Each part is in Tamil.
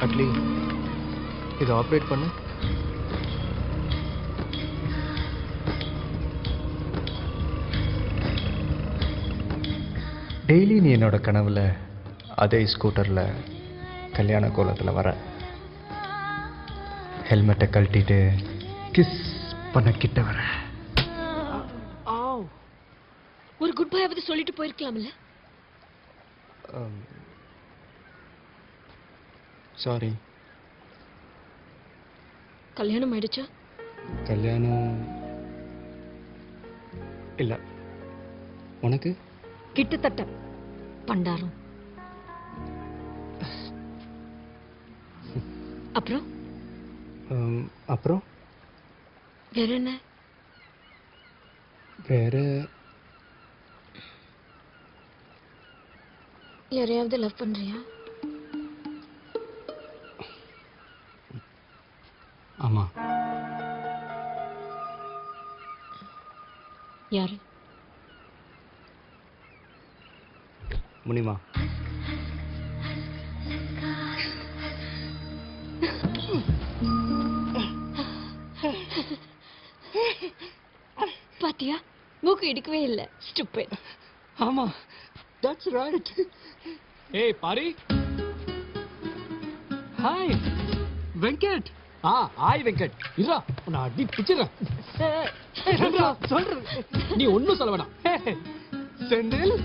அட்லி இதை ஆப்ரேட் பண்ணு. டெய்லி நீ என்னோட கனவுல அதே ஸ்கூட்டரில் கல்யாண கோலத்தில் வர, ஹெல்மெட்டை கழட்டிட்டு கிஸ் பண்ண கிட்ட வர. ஒரு குட் பை ஆவது சொல்லிட்டு போயிருக்கலாம்ல. சாரி. கல்யாணம் ஆயிடுச்சா? கல்யாணம் இல்லை. உனக்கு? கிட்டத்தட்ட. பண்டாரம். அப்புறம் அப்புறம் வேற என்ன? வேற யாரையாவது லவ் பண்றியா? ஆமா. யாரு? முனிமா. பாத்தியா, மூக்கு இடிக்கவே இல்ல. ஸ்டூபிட். ஆமா, தட்ஸ் ரைட். ஏய் பாரி. ஹாய் வெங்கட். ஹாய் வெங்கட். இருடா, நான் அடி பிச்சிடுறேன். சொல்றேன், நீ ஒன்னும் சொல்ல வேணாம். செந்தில்.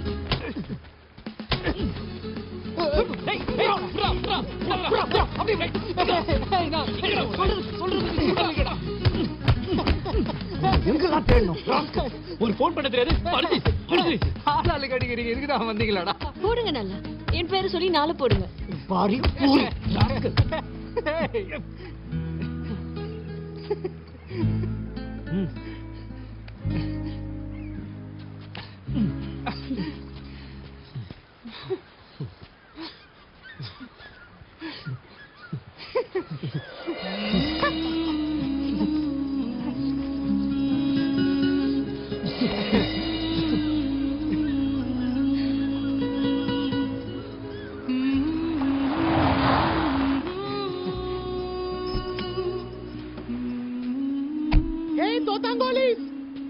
ஒரு போன் பண்ண தெரியாது. ஆளாளுக்கு அடிக்கிறீங்க. இருக்குதா வந்தீங்களாடா? போடுங்க நல்லா. என் பேரை சொல்லி 4 போடுங்க. Pari.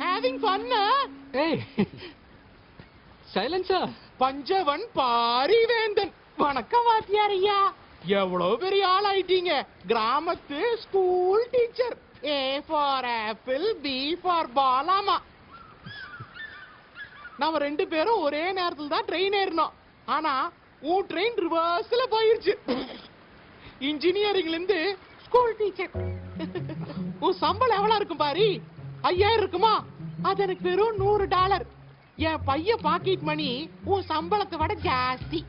Having fun, Hey, silencer. Panchavan Parivendhan. வணக்கம் வாத்தியார் ஐயா. எவ்வளவு பெரிய ஆள் ஆயிட்டீங்க. கிராமத்து school teacher. A for apple, B for பாலாமா. நாம 2 பேரும் ஒரே நேரத்துல தான் ட்ரெயின் ஏறணும். ஆனா உன் ட்ரெயின் ரிவர்ஸ்ல போயிருச்சு. இன்ஜினியரிங்ல இருந்து ஸ்கூல் டீச்சர். உன் சம்பளம் எவ்வளவு இருக்கும் பாரி? 5000 இருக்குமா? அது எனக்கு வெறும் $100. என் பையன் பாக்கெட் மணி உன் சம்பளத்தை விட ஜாஸ்தி.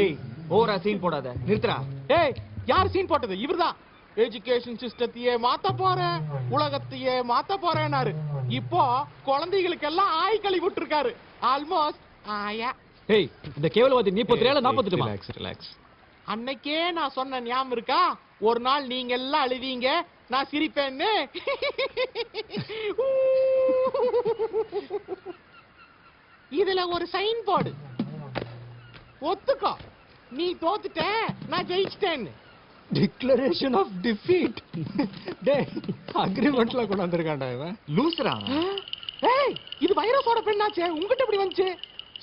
ஏய், ஓவரா சீன் போடாத. நிறுத்துடா. ஏய், யார் சீன் போட்டது? இவர்தான். எஜுகேஷன் சிஸ்டத்தையே மாத்த போறேன், உலகத்தையே மாத்த போறேன்னாரு. இப்போ குழந்தைகளுக்கெல்லாம் ஆய் கழுவி விட்டுருக்காரு. ஆல்மோஸ்ட் ஆயா. ஏய், இந்த கேவலவாதி நீ போத்துறியா 40 ரிலாக்ஸ். அன்னைக்கே நான் சொன்ன ஞாபகம் இருக்கா? ஒரு நாள் நீங்க எல்லாம் அழுவீங்க, நான் சிரிப்பேன்னு. இதுல ஒரு சைன் போர்டு. ஒத்துக்கோ, நீ தோத்துட்ட, நான் ஜெயிச்சிட்டேன்னு. Declaration of defeat. டேய், அக்ரிமெண்ட்ல கொண்டு வந்திருக்கான்டா இவன். லூஸ்ரா. ஏய், இது வைரஸோட பெண்ணாச்சே, உங்ககிட்ட எப்படி வந்துச்சு?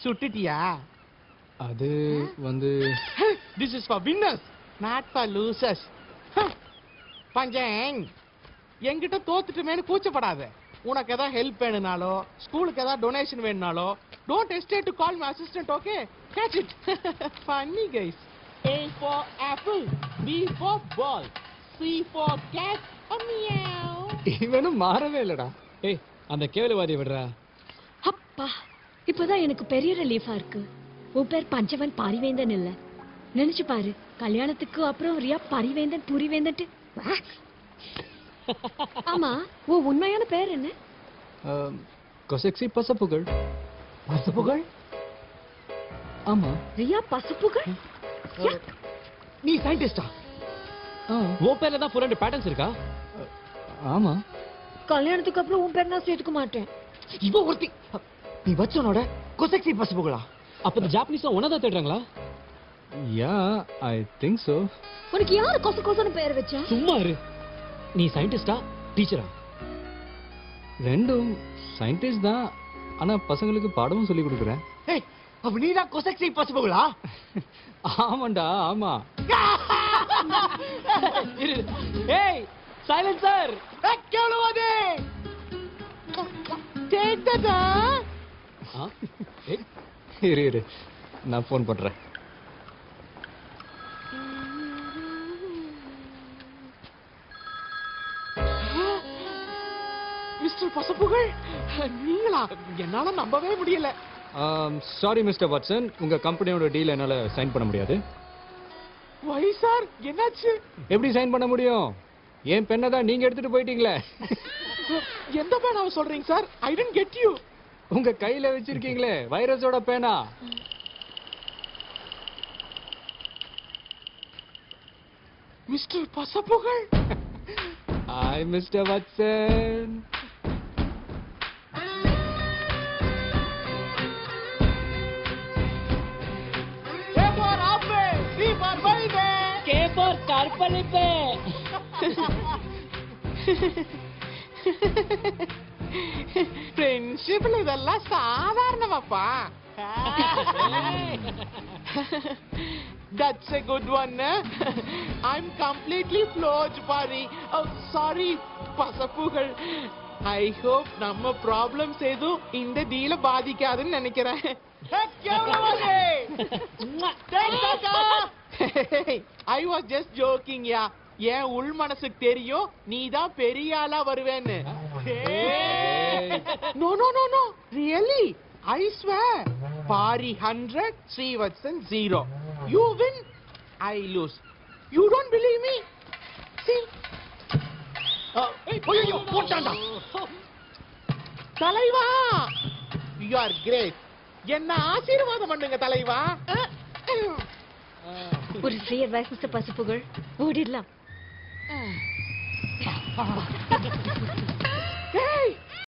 சுட்டுட்டியா? அது வந்து this is for winners, not for losers. பஞ்சங், என்கிட்ட தோத்துட்டுமேனு கூச்சப்படாத. உனக்கு ஏதாவது ஹெல்ப் வேணும்னாலோ, ஸ்கூலுக்கு ஏதாவது டொனேஷன் வேணும்னாலோ, don't hesitate to call my assistant. Okay, catch it. Funny guys. A for apple, B for ball, C for cat, meow. இவனும் மாறவே இல்லடா. ஏய், அந்த கேவலவாதியை விடுறா. அப்பா, இப்பதான் எனக்கு பெரிய ரிலீஃபா இருக்கு. உன் பேர் பஞ்சவன் பாரிவேந்தன் இல்ல. நினைச்சு பாரு, கல்யாணத்துக்கு அப்புறம் ரியா பாரிவேந்தன் புரிவேந்தன்ட்டு. ஆமா, உன் உண்மையான பேர் என்ன? கொசெக்சி பசப்புகள். பசப்புகள்? ஆமா. ரியா பசப்புகள்? நீ சயின்டிஸ்டா? உன் பேர்ல தான் 400 பேட்டர்ன்ஸ் இருக்கா? ஆமா. கல்யாணத்துக்கு அப்புறம் உன் பேர் நான் சேர்த்துக்க மாட்டேன். இவ ஒருத்தி. நீ வச்சனோட கொசெக்சி பசப்புகளா? அப்ப இந்த ஜாப்பனீஸ் ஒன்னதான் தேடுறாங்களா? யா ஐ திங்க் ஸோ. உனக்கு யாரு கொச கொசன்னு பேர் வச்சா? சும்மா இரு. நீ சயின்டிஸ்டா டீச்சரா? ரெண்டும் சயின்டிஸ்ட் தான், ஆனால் பசங்களுக்கு பாடமும் சொல்லி கொடுக்குறேன். ஏய் அப்ப நீ தான் கொசக்ஸி பாசிபிளா? ஆமாண்டா ஆமாம். இரு. ஏய் சைலன்சர். கேளுவாதே கேட்டதா? இரு இரு, நான் ஃபோன் பண்ணுறேன். மிஸ்டர் பசப்புகள், நீங்களா? என்னால நம்பவே முடியல. சாரி மிஸ்டர் வாட்சன், உங்கள் கம்பெனியோட டீல் என்னால் சைன் பண்ண முடியாது. வை சார், என்னாச்சு? எப்படி சைன் பண்ண முடியும்? என் பெண்ணை தான் நீங்கள் எடுத்துகிட்டு போயிட்டீங்களே. எந்த பேனாவை சொல்றீங்க sir? I don't get you. உங்கள் கையில் வச்சிருக்கீங்களே வைரஸோட பேனா. மிஸ்டர் பசப்புகள். Hi mister Watson. A for apple, B for baby. K for கற்பழிப்பு. ஃப்ரெண்ட்ஷிப்ல இதெல்லாம் சாதாரணமாப்பா. That's a good one. I'm completely floored, Pari. Oh, sorry, பசப்புகள். I hope நம்ம ப்ராப்ளம்ஸ் எதுவும் இந்த டீல பாதிக்காதுன்னு நினைக்கிறேன். I was just joking, yeah. என் உள் மனசுக்கு தெரியும் நீ தான் பெரிய ஆளா வருவேன்னு. No, no, no, no. Really? I swear. Pari 100, Srivatsan 0. You win, I lose. You don't believe me? See? ஐயோ போட்டாண்டா. தலைவா, you are great. என்ன ஆசீர்வாதம் பண்ணுங்க தலைவா. ஒரு ஃப்ரீ அட்வைஸ் மிஸ்டர் பசுப்புகள், ஓடிடலாம்.